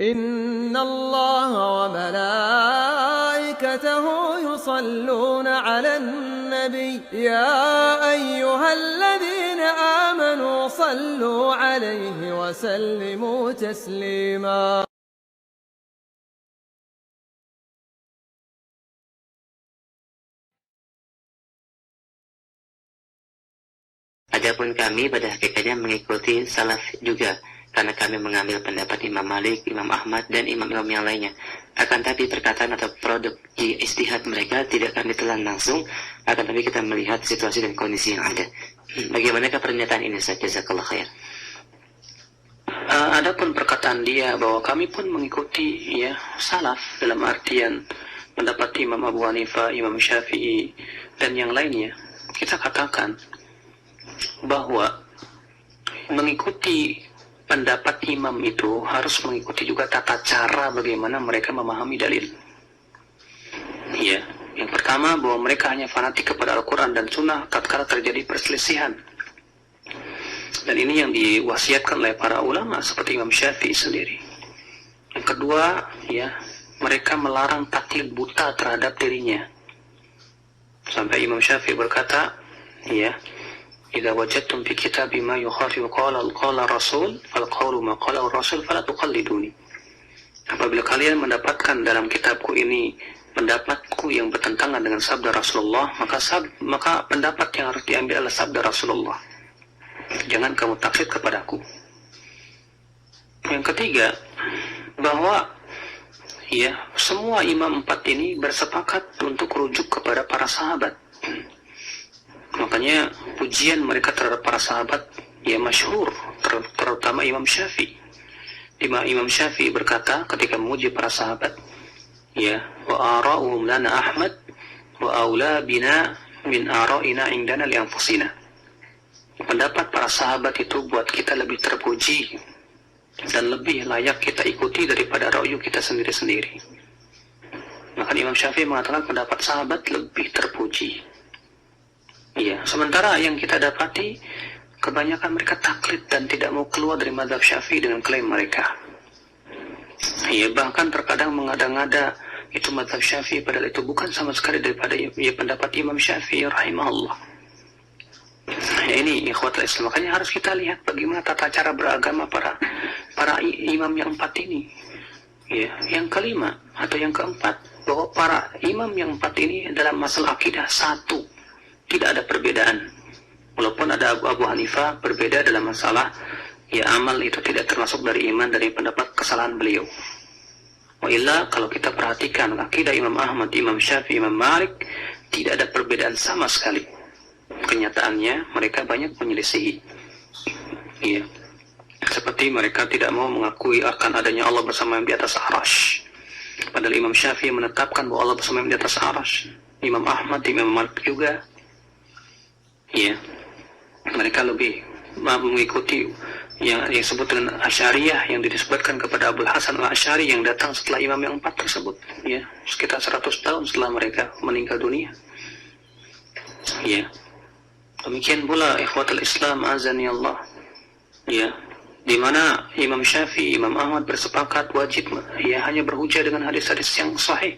إن الله وملائكته يصلون على النبي يا أيها الذين آمنوا صلوا عليه وسلموا تسليما. Adapun kami pada hakikatnya mengikuti salaf juga, karena kami mengambil pendapat Imam Malik, Imam Ahmad, dan imam-imam yang lainnya. Akan tapi perkataan atau produk ijtihad mereka tidak kami telan langsung, akan tapi kita melihat situasi dan kondisi yang ada. Bagaimanakah pernyataan ini saja? Jazakallah khair. Adapun perkataan dia bahwa kami pun mengikuti ya salaf dalam artian pendapat Imam Abu Hanifah, Imam Syafi'i, dan yang lainnya, kita katakan bahwa mengikuti pendapat imam itu harus mengikuti juga tata cara bagaimana mereka memahami dalil. Ya, yang pertama bahwa mereka hanya fanatik kepada Al-Quran dan Sunnah tatkala terjadi perselisihan. Dan ini yang diwasiatkan oleh para ulama seperti Imam Syafi'i sendiri. Yang kedua, ya, mereka melarang taklid buta terhadap dirinya. Sampai Imam Syafi'i berkata, ya, "Idza wajadtum fi kitabi ma yukhalifu qala Rasul, fal qawlu ma qala Rasul fala tuqalliduni." Apabila kalian mendapatkan dalam kitabku ini pendapatku yang bertentangan dengan sabda Rasulullah, maka pendapat yang harus diambil adalah sabda Rasulullah. Jangan kamu taklid kepadaku. Yang ketiga, bahwa ya, semua imam empat ini bersepakat untuk rujuk kepada para sahabat. Makanya pujian mereka terhadap para sahabat ya masyhur, terutama Imam Syafi'i. Imam Syafi'i berkata ketika memuji para sahabat, ya, wa ara'uhum lana Ahmad wa aula bina min ara'ina indana li anfusina. Pendapat para sahabat itu buat kita lebih terpuji dan lebih layak kita ikuti daripada ra'yu kita sendiri-sendiri. Maka Imam Syafi'i mengatakan pendapat sahabat lebih terpuji. Iya, sementara yang kita dapati kebanyakan mereka taklid dan tidak mau keluar dari mazhab Syafi'i dengan klaim mereka. Iya, bahkan terkadang mengada-ngada itu mazhab Syafi'i padahal itu bukan sama sekali daripada ya, pendapat Imam Syafi'i rahimahullah. Ya, ini ikhwatul Islam, makanya harus kita lihat bagaimana tata cara beragama para imam yang empat ini. Ya, yang kelima atau yang keempat, bahwa para imam yang empat ini dalam masalah akidah satu. Tidak ada perbedaan. Walaupun ada Abu Hanifah berbeda dalam masalah ya amal itu tidak termasuk dari iman, dari pendapat kesalahan beliau. Wa illa kalau kita perhatikan akidah Imam Ahmad, Imam Syafi'i, Imam Malik tidak ada perbedaan sama sekali. Kenyataannya mereka banyak menyelisihi. Iya. Seperti mereka tidak mau mengakui akan adanya Allah bersama yang di atas arasy. Padahal Imam Syafi'i menetapkan bahwa Allah bersama yang di atas arasy. Imam Ahmad, Imam Malik juga. Ya, mereka lebih mengikuti yang disebut dengan Asy'ariyah yang disebutkan kepada Abul Hasan al-Asy'ari yang datang setelah imam yang empat tersebut, ya, sekitar 100 tahun setelah mereka meninggal dunia. Ya, demikian pula ikhwatul Islam azani Allah, ya, di mana Imam Syafi'i, Imam Ahmad bersepakat wajib ya hanya berhujjah dengan hadis-hadis yang sahih.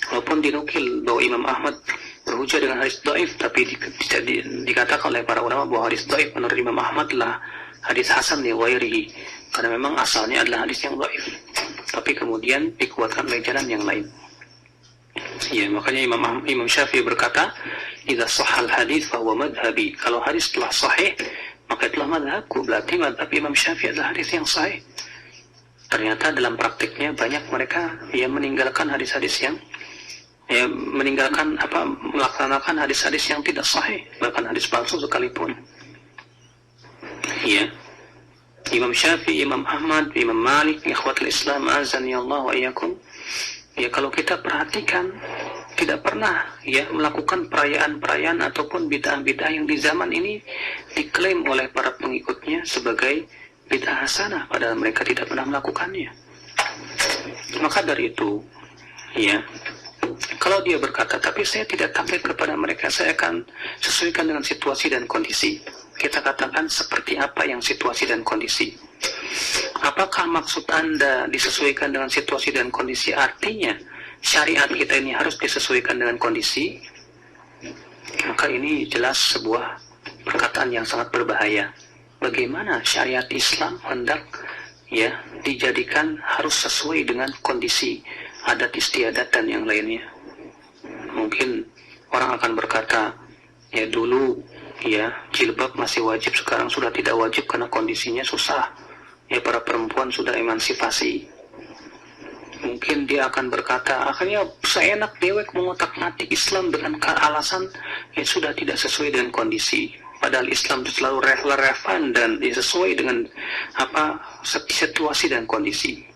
Walaupun dinukil bahwa Imam Ahmad berhujjah dengan hadis dhaif, tapi dikatakan oleh para ulama bahwa hadis dhaif menurut Imam Ahmad adalah hadis hasan li ghairihi, karena memang asalnya adalah hadis yang dhaif, tapi kemudian dikuatkan oleh jalan yang lain. Ya, makanya Imam Syafi'i berkata, "Idza shahhal hadits fa huwa madhhabi." Kalau hadis telah sahih, maka itulah madhabku. Berarti madhab Imam Syafi'i adalah hadis yang sahih. Ternyata dalam praktiknya banyak mereka yang meninggalkan hadis-hadis yang melaksanakan hadis-hadis yang tidak sahih, bahkan hadis palsu sekalipun. Ya, Imam Syafi'i, Imam Ahmad, Imam Malik, ikhwatul Islam azani Allah wa iyyakum. Ya, kalau kita perhatikan tidak pernah ya melakukan perayaan-perayaan ataupun bid'ah-bid'ah yang di zaman ini diklaim oleh para pengikutnya sebagai bid'ah hasanah, padahal mereka tidak pernah melakukannya. Maka dari itu, ya, kalau dia berkata, tapi saya tidak taklid kepada mereka, saya akan sesuaikan dengan situasi dan kondisi. Kita katakan seperti apa yang situasi dan kondisi. Apakah maksud Anda disesuaikan dengan situasi dan kondisi? Artinya syariat kita ini harus disesuaikan dengan kondisi? Maka ini jelas sebuah perkataan yang sangat berbahaya. Bagaimana syariat Islam hendak dijadikan harus sesuai dengan kondisi adat istiadat dan yang lainnya. Mungkin orang akan berkata, ya dulu jilbab masih wajib, sekarang sudah tidak wajib karena kondisinya susah. Ya para perempuan sudah emansipasi. Mungkin dia akan berkata, akhirnya seenak dewek mengotak-ngatik Islam dengan alasan sudah tidak sesuai dengan kondisi. Padahal Islam itu selalu relevan dan sesuai dengan situasi dan kondisi.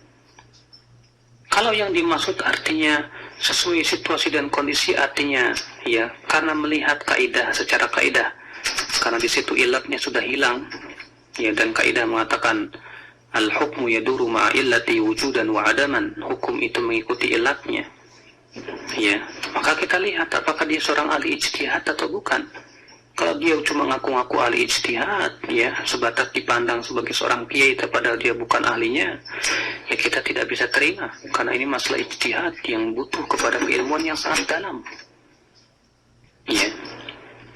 Kalau yang dimaksud artinya sesuai situasi dan kondisi, artinya karena melihat kaidah secara kaidah, karena di situ ilatnya sudah hilang, dan kaidah mengatakan al-hukmu yaduru ma'a illati wujudan wa adaman, hukum itu mengikuti ilatnya. Maka kita lihat apakah dia seorang ahli ijtihad atau bukan. Kalau dia cuma ngaku-ngaku ahli ijtihad, sebatas dipandang sebagai seorang kiai padahal dia bukan ahlinya, kita tidak bisa terima, karena ini masalah ijtihad yang butuh kepada keilmuan yang sangat dalam.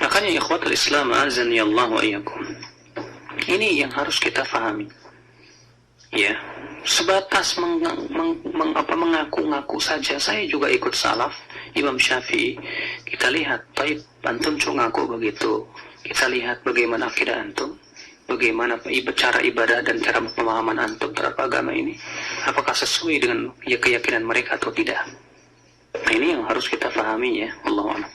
Makanya ikhwatul Islam azani Allah wa iyyakum, ini yang harus kita pahami. Sebatas mengaku-ngaku saja, saya juga ikut salaf Imam Syafi'i. Kita lihat, baik antum cuma ngaku begitu, kita lihat bagaimana akidah antum, bagaimana cara ibadah dan cara pemahaman antum terhadap agama ini, apakah sesuai dengan keyakinan mereka atau tidak. Nah, ini yang harus kita pahami, Allahu a'lam.